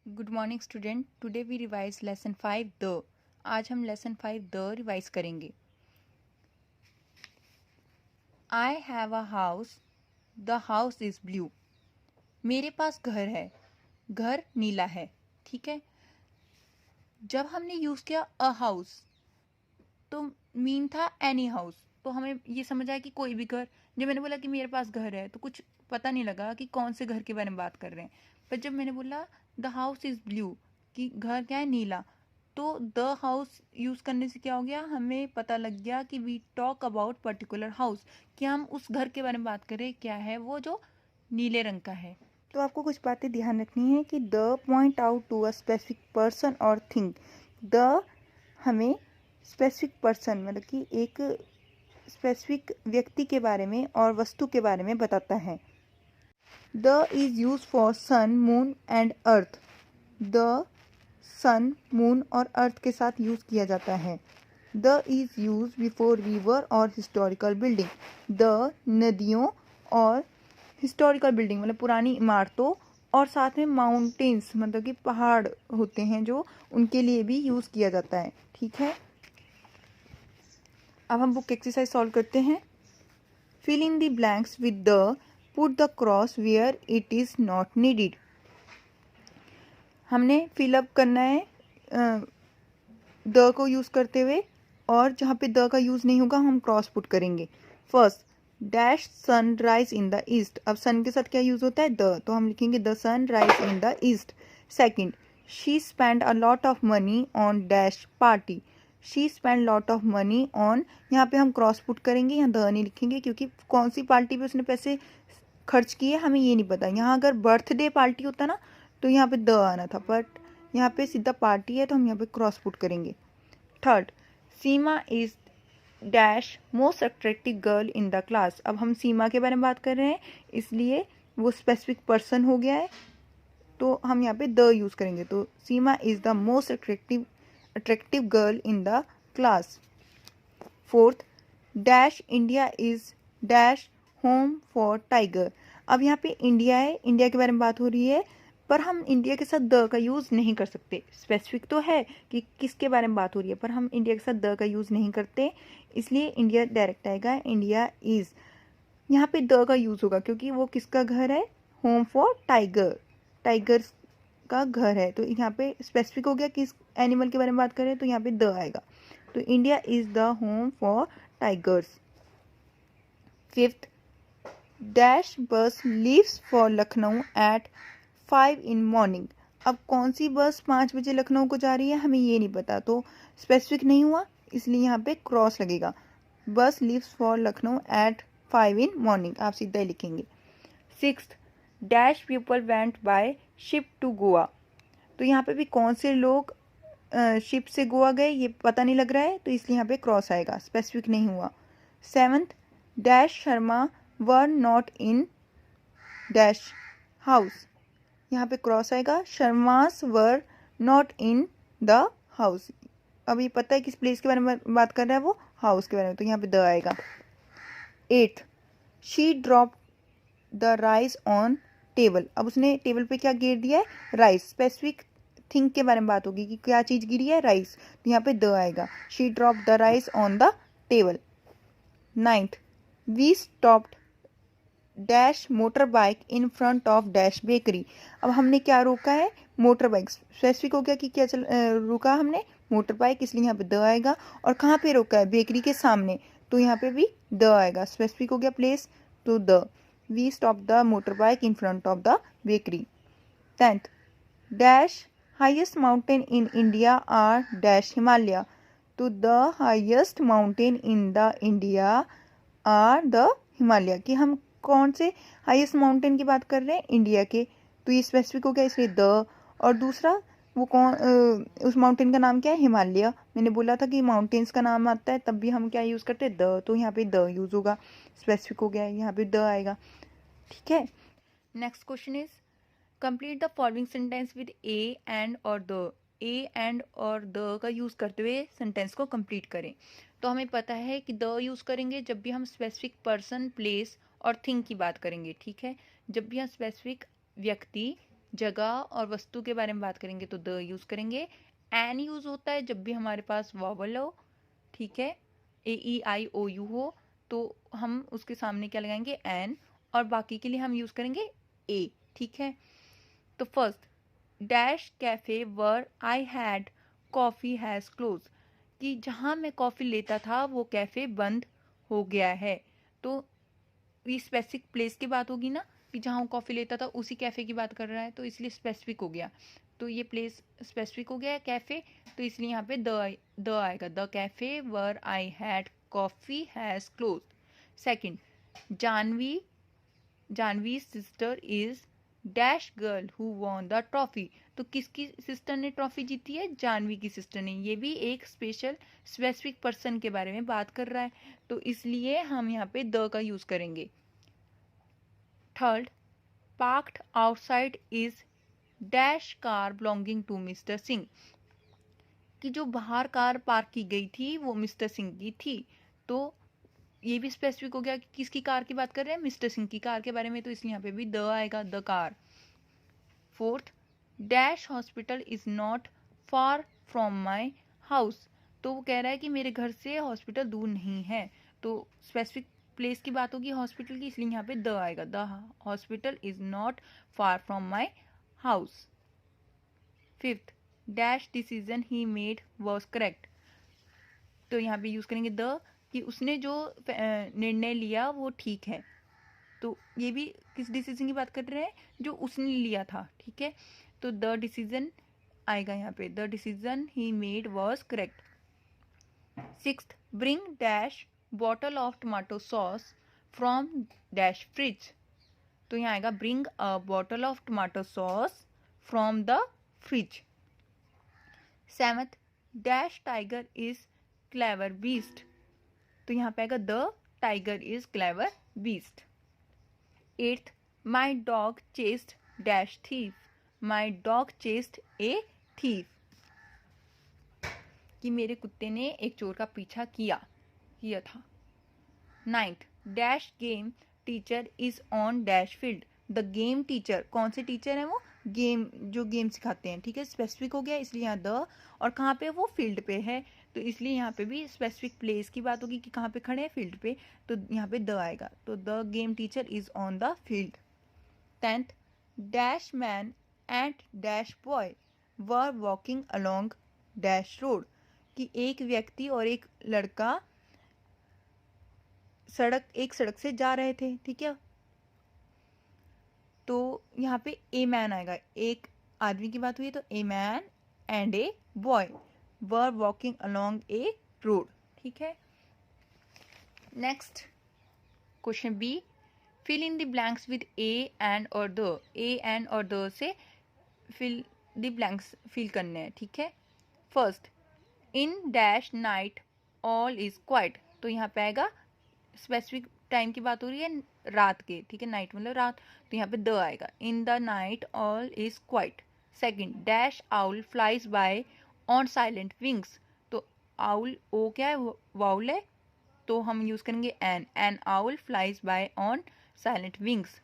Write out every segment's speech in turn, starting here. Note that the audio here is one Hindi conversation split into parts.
Good morning student. Today we revise lesson 5 the. आज हम लेसन 5 द रिवाइज करेंगे। I have a house, the house is blue. मेरे पास घर है, घर नीला है। ठीक है, जब हमने यूज़ किया अ हाउस तो मीन था एनी हाउस, तो हमें ये समझ आया कि कोई भी घर। जब मैंने बोला कि मेरे पास घर है तो कुछ पता नहीं लगा कि कौन से घर के बारे में बात कर रहे हैं। पर जब मैंने बोला द हाउस इज़ ब्लू, कि घर क्या है, नीला, तो द हाउस यूज़ करने से क्या हो गया, हमें पता लग गया कि we talk about particular house, कि हम उस घर के बारे में बात करें, क्या है वो जो नीले रंग का है। तो आपको कुछ बातें ध्यान रखनी है कि the point out to a specific person और थिंग। द हमें स्पेसिफिक पर्सन मतलब कि एक स्पेसिफिक व्यक्ति के बारे में और वस्तु के बारे में बताता है। The is use for sun, moon and earth. The sun, moon और अर्थ के साथ यूज़ किया जाता है। The is use before river और हिस्टोरिकल बिल्डिंग। द नदियों और हिस्टोरिकल बिल्डिंग मतलब पुरानी इमारतों और साथ में माउंटेन्स मतलब कि पहाड़ होते हैं जो, उनके लिए भी यूज़ किया जाता है। ठीक है, अब हम बुक एक्सरसाइज सॉल्व करते हैं। Fill in the blanks with the, put the cross where it is not needed. हमने फिलअप करना है द को यूज़ करते हुए, और जहाँ पे द का यूज़ नहीं होगा हम क्रॉस पुट करेंगे। First, dash sun rise in the east. अब सन के साथ क्या यूज़ होता है, द, तो हम लिखेंगे the sun rise in the east. Second, she spend a lot of money on dash party. She spend lot of money on, यहाँ पे हम क्रॉस पुट करेंगे, यहाँ द नहीं लिखेंगे क्योंकि कौन सी पार्टी पे उसने पैसे खर्च किए हमें ये नहीं पता। यहाँ अगर बर्थडे पार्टी होता ना तो यहाँ पे द आना था, बट यहाँ पे सीधा पार्टी है तो हम यहाँ पे क्रॉस पुट करेंगे। Third, Seema is dash most attractive girl in the class. अब हम सीमा के बारे में बात कर रहे हैं इसलिए वो स्पेसिफिक पर्सन हो गया है, तो हम यहाँ पे द यूज़ करेंगे। तो Seema is the most attractive girl in the class. Fourth, dash India is dash home for tiger. अब यहाँ पे इंडिया है, इंडिया के बारे में बात हो रही है, पर हम इंडिया के साथ द का यूज़ नहीं कर सकते। स्पेसिफिक तो है कि किसके बारे में बात हो रही है, पर हम इंडिया के साथ द का यूज़ नहीं करते, इसलिए इंडिया डायरेक्ट आएगा। इंडिया इज़, यहाँ पे द का यूज़ होगा क्योंकि वो किसका घर है, होम फॉर टाइगर, टाइगर्स का घर है। तो यहाँ पे स्पेसिफिक हो गया किस एनिमल के बारे में बात करें, तो यहाँ पे द आएगा। तो India is the home for tigers. Fifth, dash bus leaves for Lucknow at 5 in morning. अब कौन सी बस 5 बजे लखनऊ को जा रही है हमें ये नहीं पता, तो स्पेसिफिक नहीं हुआ, इसलिए यहाँ पे क्रॉस लगेगा। Bus leaves for Lucknow at 5 in morning, आप सीधा ही लिखेंगे। Sixth, dash people went by ship to Goa. तो यहाँ पे भी कौन से लोग शिप से गोवा गए ये पता नहीं लग रहा है, तो इसलिए यहाँ पे क्रॉस आएगा, स्पेसिफिक नहीं हुआ। Seventh, dash Sharma were not in dash house. यहाँ पे क्रॉस आएगा, Sharma's were not in the house. अब ये पता है किस प्लेस के बारे में बात कर रहा है, वो हाउस के बारे में, तो यहाँ पे द आएगा। Eighth, she drop the rice on table. अब उसने टेबल पे क्या गिर दिया है, राइस। स्पेसिफिक थिंग के बारे में बात होगी कि क्या चीज़ गिरी है, राइस, तो यहाँ पे द आएगा। She drop the rice on the table. Ninth, we stopped dash motor bike in front of dash bakery. अब हमने क्या रोका है, मोटर बाइक। स्पेसिफिक हो गया कि क्या रुका हमने, मोटर बाइक, इसलिए यहाँ पे द आएगा। और कहाँ पे रोका है, बेकरी के सामने, तो यहाँ पे भी द आएगा। स्पेसिफिक हो गया प्लेस, तो the, we stop the motor bike in front of the bakery. Tenth, dash highest mountain in India are dash Himalaya. तो the highest mountain in the India are the Himalaya, कि हम कौन से हाईएस्ट माउंटेन की बात कर रहे हैं, इंडिया के, तो ये स्पेसिफिक हो गया इसलिए द। और दूसरा वो कौन उस माउंटेन का नाम क्या है, हिमालय। मैंने बोला था कि माउंटेन्स का नाम आता है तब भी हम क्या यूज़ करते हैं, द, तो यहाँ पे द यूज़ होगा, स्पेसिफिक हो गया है, यहाँ पे द आएगा। ठीक है, next question is complete the following sentence with a and और द। ए एंड और द का यूज़ करते हुए सेंटेंस को कंप्लीट करें। तो हमें पता है कि द यूज़ करेंगे जब भी हम स्पेसिफिक पर्सन, प्लेस और थिंग की बात करेंगे। ठीक है, जब भी हम स्पेसिफिक व्यक्ति, जगह और वस्तु के बारे में बात करेंगे तो द यूज करेंगे। एन यूज होता है जब भी हमारे पास वॉवल हो, ठीक है, AEIOU हो तो हम उसके सामने क्या लगाएंगे, एन, और बाकी के लिए हम यूज करेंगे ए, ठीक है। तो first, dash cafe were I had coffee has close, कि जहां मैं कॉफी लेता था वो कैफे बंद हो गया है। तो ये स्पेसिफिक प्लेस की बात होगी ना, कि जहाँ वो कॉफ़ी लेता था उसी कैफ़े की बात कर रहा है, तो इसलिए स्पेसिफिक हो गया। तो ये प्लेस स्पेसिफिक हो गया है कैफ़े, तो इसलिए यहाँ पे द आएगा। The cafe where I had coffee has close. Second, Janvi Janvi sister is dash girl who won the trophy, तो किसकी सिस्टर ने ट्रॉफी जीती है, जानवी की सिस्टर ने। ये भी एक स्पेसिफिक पर्सन के बारे में बात कर रहा है, तो इसलिए हम यहाँ पे द का यूज करेंगे। Third, parked outside is dash car belonging to mister Singh, कि जो बाहर कार पार्क की गई थी वो मिस्टर सिंह की थी। तो ये भी स्पेसिफिक हो गया कि किसकी कार की बात कर रहे हैं, मिस्टर सिंह की कार के बारे में, तो इसलिए यहाँ पे भी द आएगा, the car. Fourth, dash hospital is not far from my house, तो वो कह रहा है कि मेरे घर से हॉस्पिटल दूर नहीं है, तो स्पेसिफिक प्लेस की बात होगी हॉस्पिटल की, इसलिए यहाँ पे द आएगा, the hospital is not far from my house. Fifth, dash decision he made was correct, तो यहाँ पे यूज करेंगे द, कि उसने जो निर्णय लिया वो ठीक है। तो ये भी किस डिसीजन की बात कर रहे हैं, जो उसने लिया था, ठीक है। तो द डिसीजन आएगा यहाँ पे, the decision he made was correct. Sixth, bring dash bottle of tomato sauce from dash fridge, तो यहाँ आएगा bring a bottle of tomato sauce from the fridge. Seventh, dash tiger is clever beast, तो यहाँ पे आएगा the tiger is clever beast. Eighth, my dog chased dash thief, my dog chased a thief, कि मेरे कुत्ते ने एक चोर का पीछा किया था। Ninth, dash game teacher is on dash field, the game teacher, कौन से टीचर है वो, गेम, जो गेम सिखाते हैं, ठीक है, स्पेसिफिक हो गया, इसलिए यहाँ द, और कहाँ पे वो, फील्ड पे है, तो इसलिए यहाँ पे भी स्पेसिफिक प्लेस की बात होगी कि कहाँ पे खड़े हैं, फील्ड पे, तो यहाँ पे द आएगा, तो the game teacher is on the field. Tenth, dash man and dash boy were walking along dash road, कि एक व्यक्ति और एक लड़का एक सड़क से जा रहे थे, ठीक है। तो यहाँ पे ए मैन आएगा, एक आदमी की बात हुई है, तो a man and a boy were walking along a road, ठीक है। Next question B, fill in the blanks with a and और द, ए एंड और द से फिल द ब्लैंक्स फिल करने हैं, ठीक है। First, in dash night all is quiet, तो यहाँ पे आएगा स्पेसिफिक टाइम की बात हो रही है, रात के, ठीक है, नाइट मतलब रात, तो यहाँ पे द आएगा, in the night all is quiet. Second, dash owl flies by on silent wings, तो आउल, ओ क्या है, वाउल है, तो हम यूज करेंगे an owl flies by on silent wings.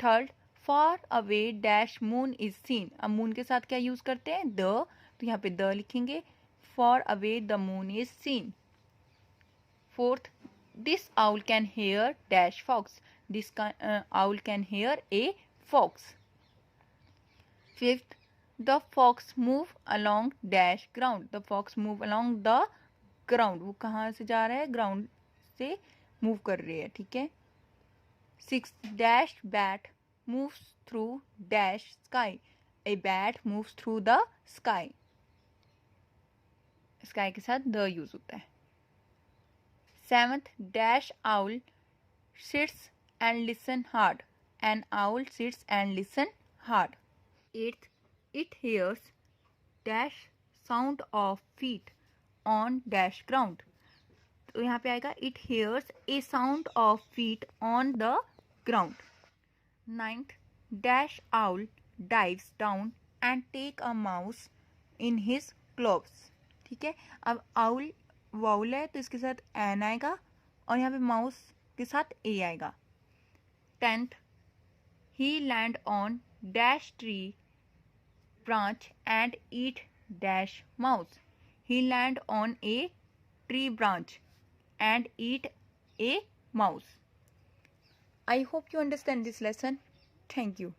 Third, far away dash moon is seen, अब मून के साथ क्या यूज करते हैं, द, तो यहाँ पे द लिखेंगे, far away the moon is seen. Fourth, this owl can hear dash fox, this owl can hear a fox. Fifth, the fox move along dash ground, the fox move along the ground, वो कहाँ से जा रहा है, ग्राउंड से मूव कर रही है, ठीक है। Six, dash bat moves through dash sky, a bat moves through the sky, sky के साथ द यूज होता है। Seventh, dash owl sits and listen hard, an owl sits and listen hard. Eighth, it hears dash sound of feet on dash ground, तो यहाँ पे आएगा it hears a sound of feet on the ground. Ninth, dash owl dives down and take a mouse in his cloves, ठीक है। अब आउल वाउल है तो इसके साथ एन आएगा, और यहाँ पे माउस के साथ ए आएगा। Tenth, he land on dash tree branch and eat dash mouse. He land on a tree branch and eat a mouse. I hope you understand this lesson. Thank you.